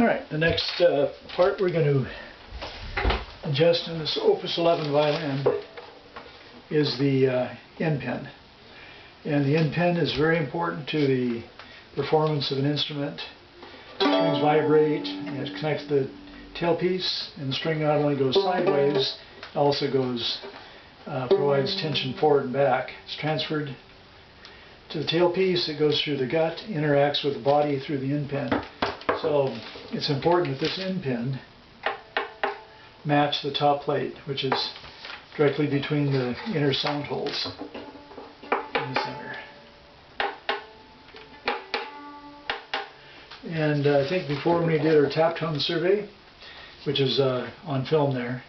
Alright, the next part we're going to adjust in this Opus 11 violin is the end pin. And the end pin is very important to the performance of an instrument. Strings vibrate, and it connects the tailpiece, and the string not only goes sideways, it also goes, provides tension forward and back. It's transferred to the tailpiece, it goes through the gut, interacts with the body through the end pin. So it's important that this end pin match the top plate, which is directly between the inner sound holes in the center. And I think before when we did our tap tone survey, which is on film there,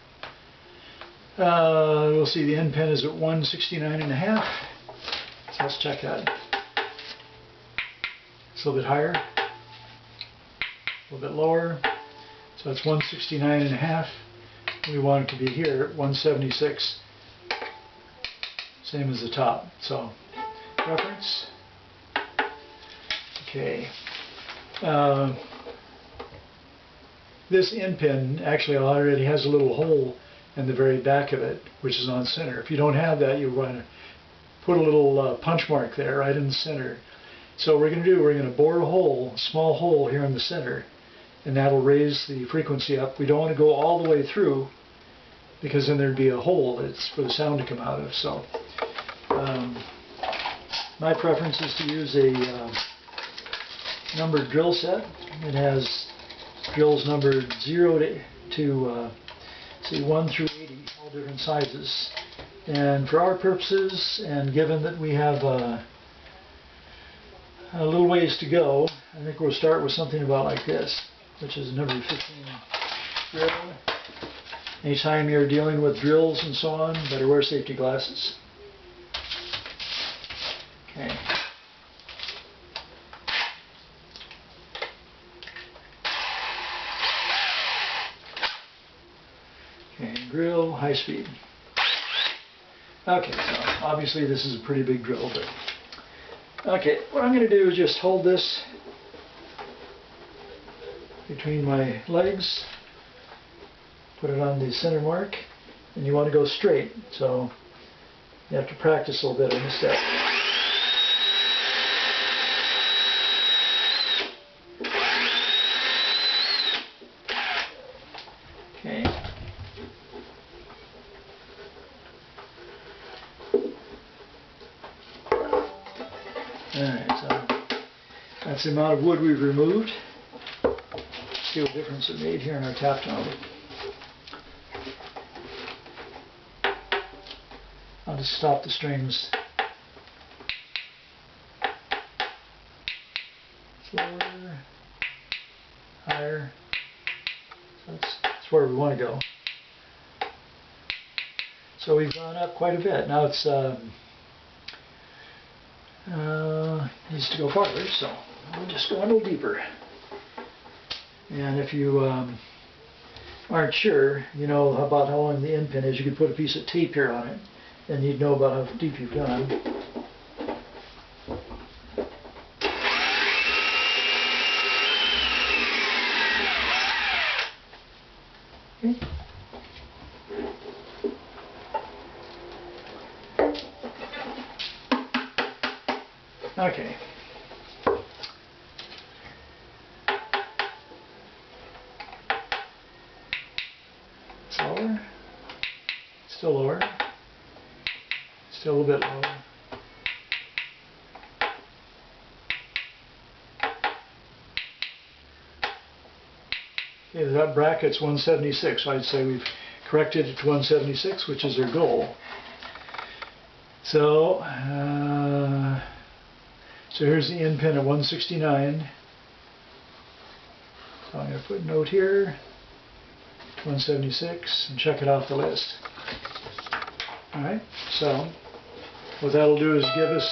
we'll see the end pin is at 169.5. So let's check that. It's a little bit higher, a little bit lower. So it's 169.5. We want it to be here at 176, same as the top. So reference. Okay. This end pin actually already has a little hole in the very back of it, which is on center. If you don't have that, you want to put a little punch mark there right in the center. So what we're going to do, we're going to bore a hole, a small hole here in the center, and that'll raise the frequency up. We don't want to go all the way through, because then there'd be a hole it's for the sound to come out of. So my preference is to use a numbered drill set. It has drills numbered 0 to say 1 through 80, all different sizes. And for our purposes, and given that we have a little ways to go, I think we'll start with something about like this, which is a number 15 drill. Anytime you're dealing with drills and so on, better wear safety glasses. Okay. Okay, drill, high speed. Okay, so obviously this is a pretty big drill, but okay, what I'm going to do is just hold this between my legs, put it on the center mark, and you want to go straight, so you have to practice a little bit on this step. Okay. Alright, so that's the amount of wood we've removed. See what difference it made here in our tap tone. I'll just stop the strings. Slower, higher. So that's where we want to go. So we've gone up quite a bit. Now it's needs to go farther, so we'll just go a little deeper. And if you aren't sure, you know about how long the end pin is, you could put a piece of tape here on it, and you'd know about how deep you've gone. Okay. It's lower. Still lower. Still a little bit lower. Okay, that bracket's 176. So I'd say we've corrected it to 176, which is our goal. So, so here's the end pin at 169. So I'm going to put a note here, 176, and check it off the list. Alright, so what that'll do is give us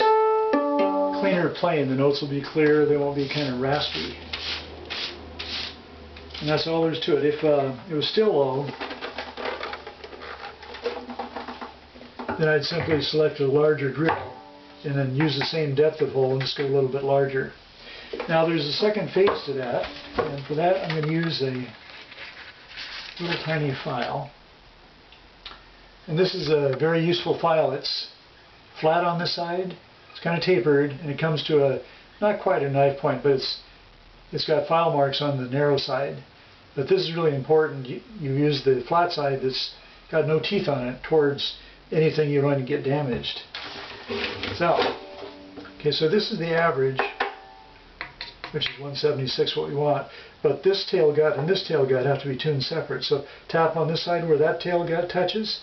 cleaner playing. The notes will be clear, they won't be kind of raspy. And that's all there is to it. If it was still low, then I'd simply select a larger drill and then use the same depth of hole and just go a little bit larger. Now there's a second phase to that, and for that I'm going to use a little tiny file. And this is a very useful file. It's flat on this side, it's kind of tapered, and it comes to a, not quite a knife point, but it's got file marks on the narrow side. But this is really important. You use the flat side that's got no teeth on it towards anything you want to get damaged. So, okay, so this is the average, which is 176, what we want. But this tail gut and this tail gut have to be tuned separate. So tap on this side where that tail gut touches.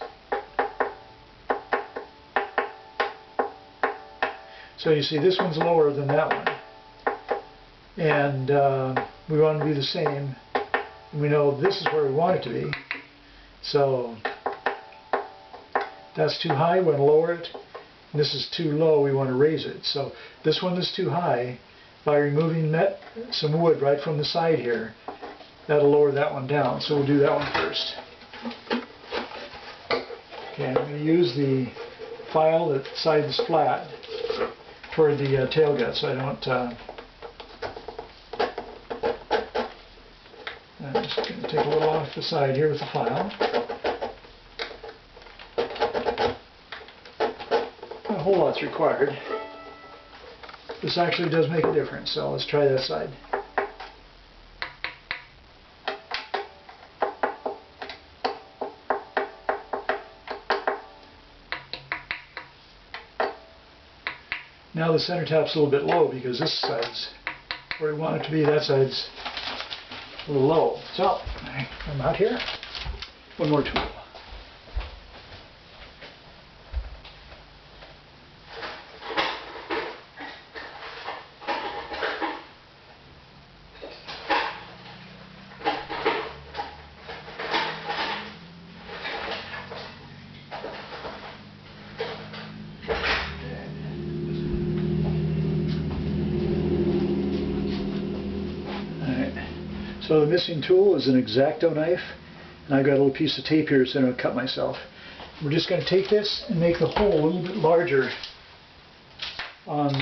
So you see this one's lower than that one. And we want it to be the same. We know this is where we want it to be. So that's too high, we want to lower it. And this is too low, we want to raise it. So this one is too high. By removing some wood right from the side here, that'll lower that one down. So we'll do that one first. Okay, I'm going to use the file that side is flat toward the tail gut, so I don't. I'm just going to take a little off the side here with the file. Not a whole lot's required. This actually does make a difference, so let's try that side. Now the center tap's a little bit low because this side's where we want it to be, that side's a little low. So, I'm out here. One more tool. So the missing tool is an X-Acto knife, and I've got a little piece of tape here so I don't cut myself. We're just going to take this and make the hole a little bit larger on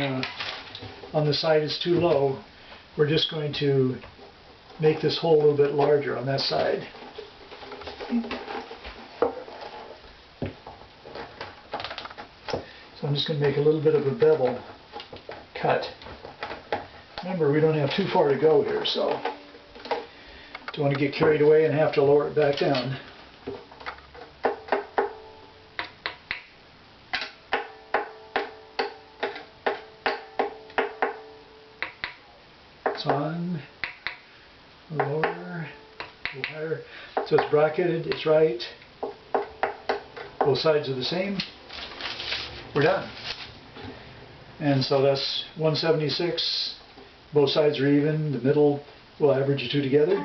the side is too low. We're just going to make this hole a little bit larger on that side. So I'm just going to make a little bit of a bevel cut. Remember, we don't have too far to go here, so don't want to get carried away and have to lower it back down. It's on, lower, a little higher. So it's bracketed, it's right. Both sides are the same. We're done. And so that's 176. Both sides are even. The middle will average the two together.